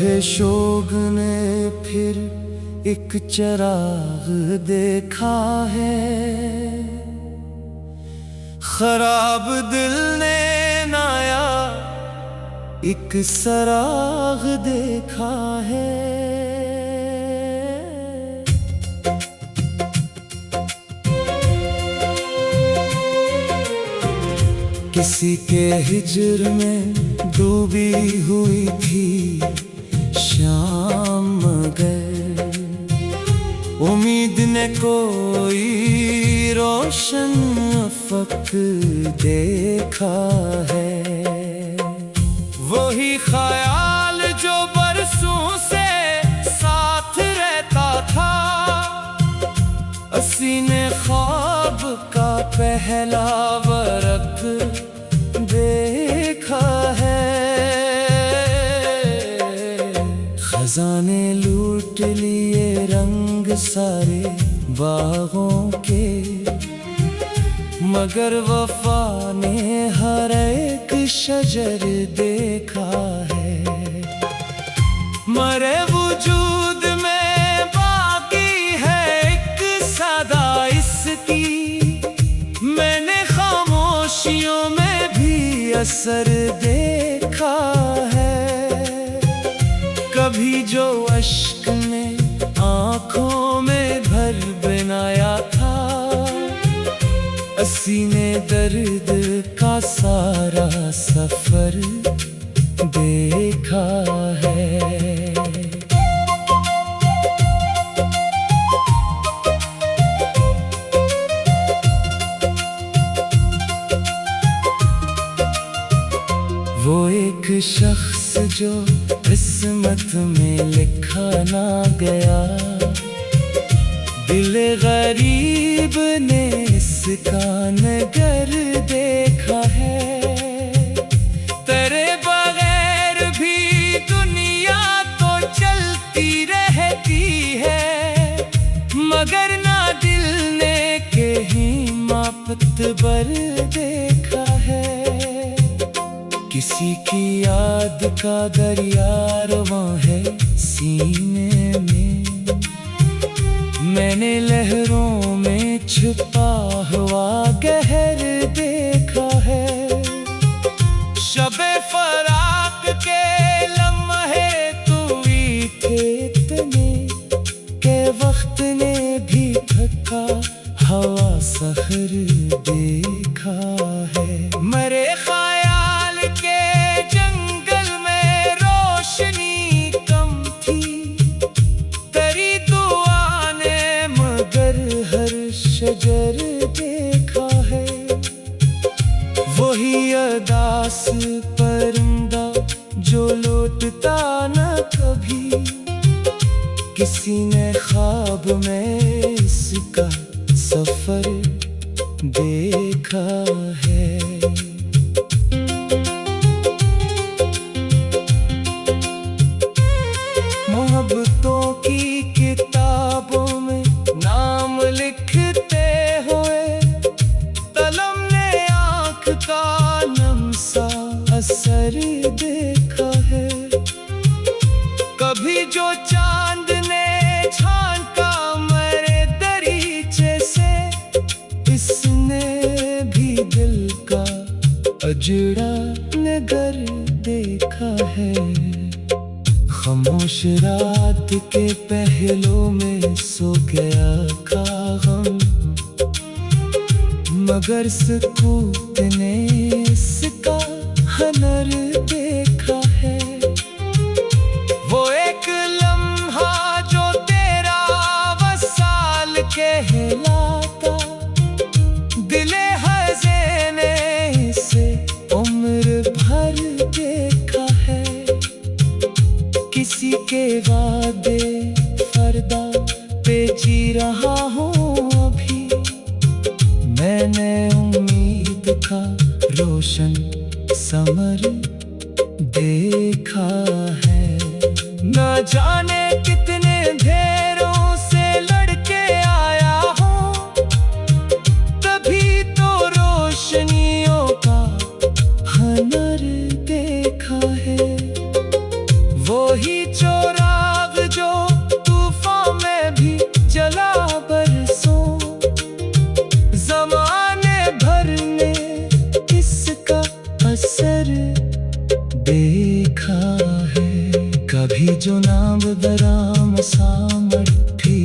सुबह शोग ने फिर एक चिराग देखा है, खराब दिल ने नया एक सराग देखा है। किसी के हिज्र में डूबी हुई थी शाम, मगर उम्मीद ने कोई रोशन अफक देखा है। वही ख्याल जो बरसों से साथ रहता था, हसीने ख्वाब का पहला वरक देखा है। खजाने लूट लिए रंग सारे बागों के, मगर वफा ने हर एक शजर देखा है। मरे वजूद में बाकी है एक सदा इसकी, मैंने खामोशियों में भी असर देखा है। कभी जो अश्क ने आंखों में भर बनाया था, सीने दर्द का सारा सफर देखा है। वो एक शख्स जो किस्मत में लिखा ना गया, दिल गरीब ने इसका नगर देखा है। तेरे बगैर भी दुनिया तो चलती रहती है, मगर ना दिल ने कहीं मापतबर देखा है। किसी की याद का दरिया रवां है सीने में, मैंने लहरों में छुपा हुआ गहर देखा है। शबे फराक के लम्हे तूई थे इतने के वक्त ने भी थका हवा सहर देखा है। मरे ख्याल के जंगल में रोशनी कम थी, तेरी दुआ ने मगर हर शजर देखा है। वही अदास परिंदा जो लौटता न कभी, किसी ने ख्वाब में इसका सफर देखा है। मोहब्बतों की किताबों में नाम लिखते हुए, कलम ने आँख का नम सा असर देखा है। कभी जो चांद ने झांका मेरे दरीचे से, इसने भी दिल का अजड़ा नगर देखा है। खामोश रात के पहलों में सो गया था गम, मगर सुकूत ने इसका हनर देखा है। वो एक लम्हा जो तेरा वसाल कहलाता, दिले हज़े ने इसे उम्र भर देखा है। किसी के वादे फरदा पे जी रहा हूँ अभी, मैंने उम्मीद का रोशन समर देखा है। न जाने कितने घेरों से लड़के आया हूँ, तभी तो रोशनियों का हनर देखा है। वो ही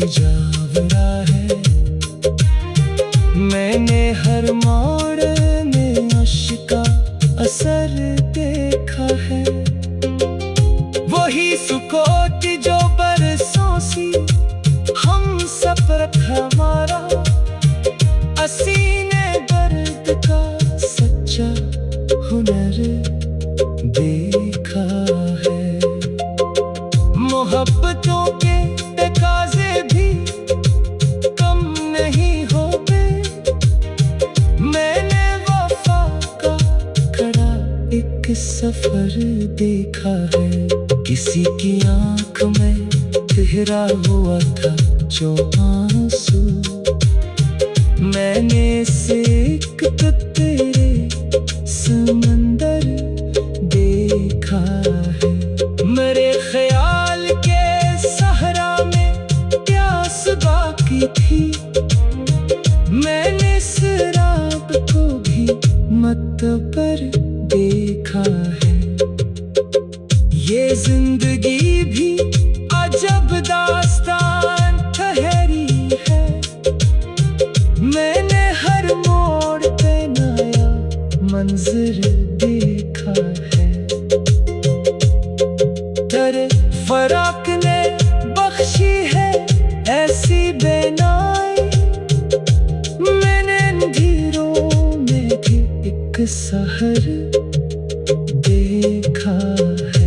जावरा है। मैंने हर मोड़ में अश्क का असर देखा है। वही सुकोती जो बरसों सी हम सफर हमारा, असीने दर्द का सच्चा हुनर देखा है। मोहब्बतों के तकाज़े भी कम नहीं होते। मैंने वफा का खड़ा एक सफर देखा है। किसी की आंख में ठहरा हुआ था जो आंसू, मैंने से एक तेरे समंदर देखा है। मेरे ख्याल के सहरा में प्यास बाकी थी, मैंने इस रात को भी मत पर देखा है। ये जिंदगी भी अजब दास्तान ठहरी है। मैंने हर मोड़ पे नया मंजर देखा है। तेरे फराक ने बख्शी है ऐसी बेनाई, मैंने अंधेरों में भी एक सहर देखा है।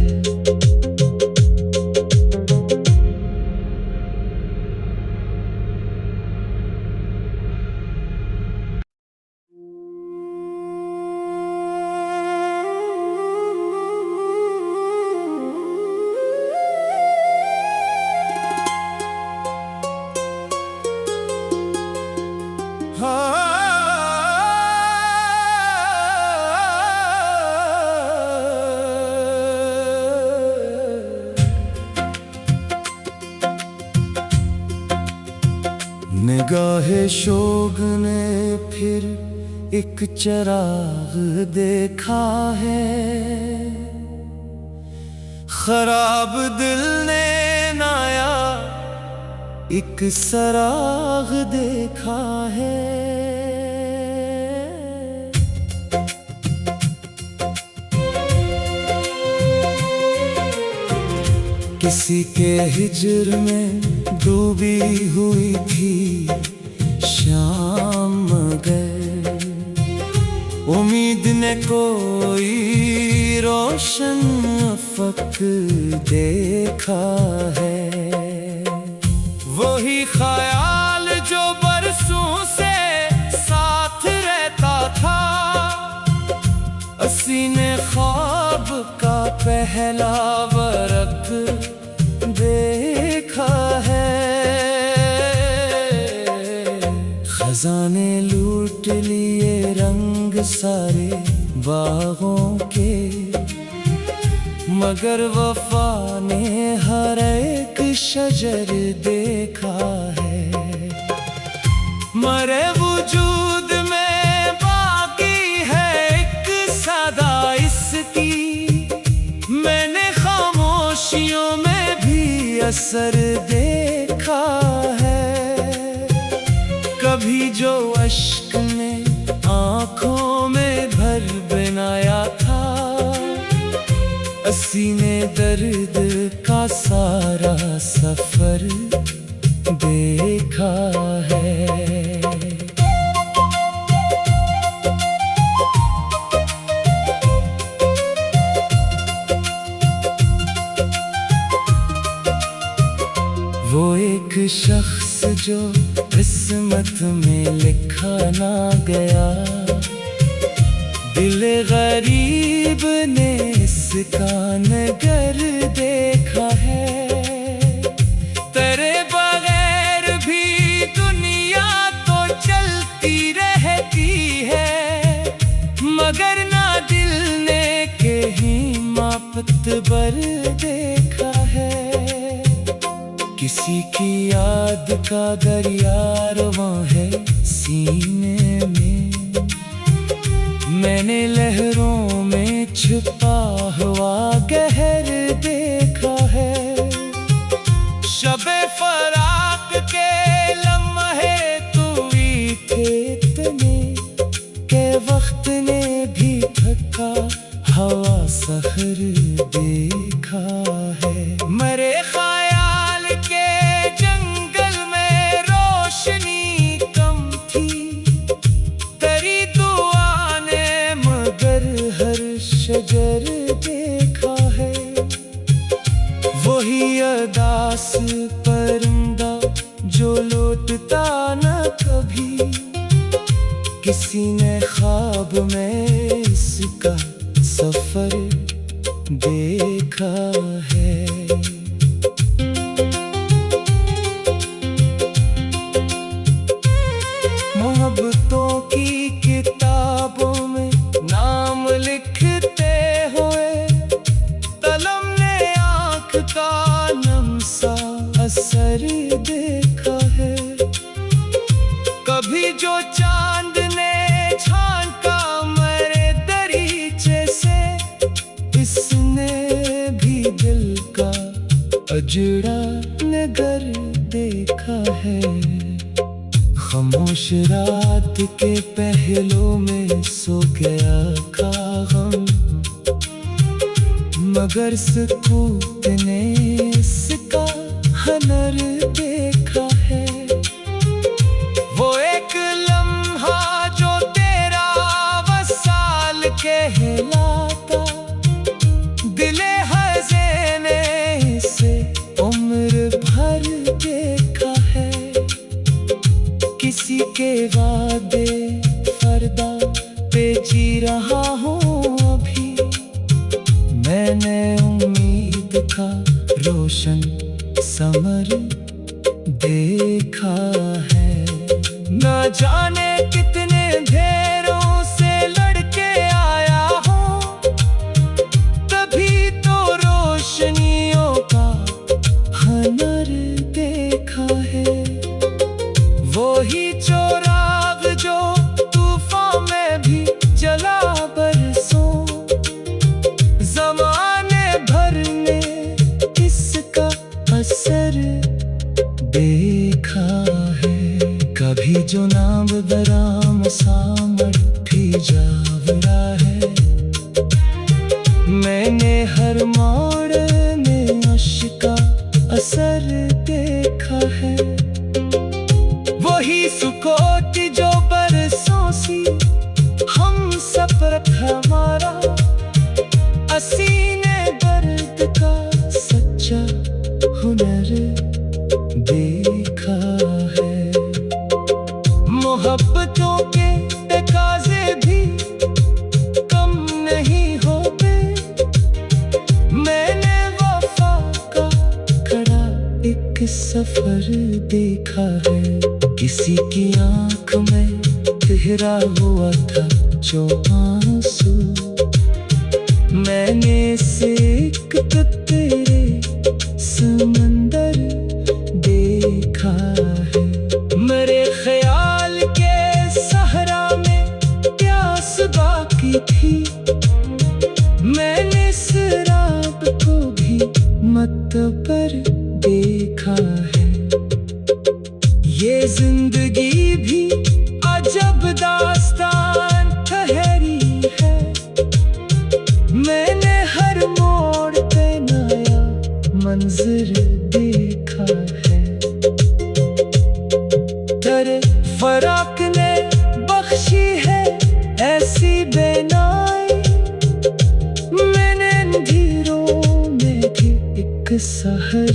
निगाहे शोक ने फिर एक चिराग देखा है। खराब दिल ने नया एक सराग देखा है। किसी के हिज्र में डूबी हुई थी शाम, मगर उम्मीद ने कोई रोशन अफक देखा है। वही ख्याल जो बरसों से साथ रहता था, असीने ख्वाब का पहला वरक देखा है। खजाने लूट लिए रंग सारे बागों के, मगर वफा ने हर एक शजर देखा है। मरे वजूद में बाकी है एक सदा इसकी, मैंने खामोशियों में भी असर देखा है। कभी जो अश्क ने आँखों में भर बनाया था, असीने दर्द का सारा सफर देखा है। वो एक शख्स जो किस्मत में लिखा ना गया, दिल गरीब ने इसका नगर देखा है। तेरे बगैर भी दुनिया तो चलती रहती है, मगर ना दिल ने कहीं मापतबर देखा है। किसी की याद का दरिया रवां है सीने में, मैंने लहरों में छुपा हुआ गहर देखा है। शबे फराक के लम्हे तू ही थे इतने के वक्त ने भी थका हवा सहर देखा है। मरे ख्याल के जंगल में रोशनी कम थी, तेरी दुआ ने मगर हर शजर देखा है। वही अदास परिंदा जो लौटता न कभी, किसी ने ख्वाब में इसका सफर देखा है। मोहब्बतों की किताबों में नाम लिखते हुए कलम ने आँख का नम सा असर देखा है। कभी जो चांद ने झांका मेरे दरीचे से, इसने भी दिल का अजड़ा नगर देखा है। खामोश रात के पहलों में सो गया था गम, मगर सुकूत ने इसका हनर देखा है। वो एक लम्हा जो तेरा वसाल कहलाता, दिले हज़े ने इसे उम्र भर देखा है। किसी के वादे फरदा पे जी रहा हूँ अभी, मैंने उम्मीद का रोशन समर देखा है। न जाने कितने घेरों से लड़के आया हूँ, तभी तो रोशनियों का हनर देखा है। वो ही चौराग जो तूफान में भी जला बरसों, ज़माने भर ने इसका असर देखा है। कभी जो नाम बराम सामर भी जावरा है, मैंने हर मोड़ में अश्का असर देखा है। वही सुकोती जो बरसों सी हम सफर हमारा, असीने दर्द का सच्चा हुनर देखा है। मोहब्बतों के तकाज़े भी कम नहीं होते, मैंने वफा का खड़ा एक सफर देखा है। किसी की आँख में ठहरा हुआ था जो आंसू, मैंने से एक तेरे समंदर देखा है। मेरे ख्याल के सहरा में प्यास बाकी थी, मैंने शराब को भी मत पर देखा है। ये जिंदगी भी अजब दास्तान ठहरी है, मैंने हर मोड़ पे नया मंजर देखा है। तेरे फराक ने बख्शी है ऐसी बेनाई, मैंने अंधेरों में भी एक सहर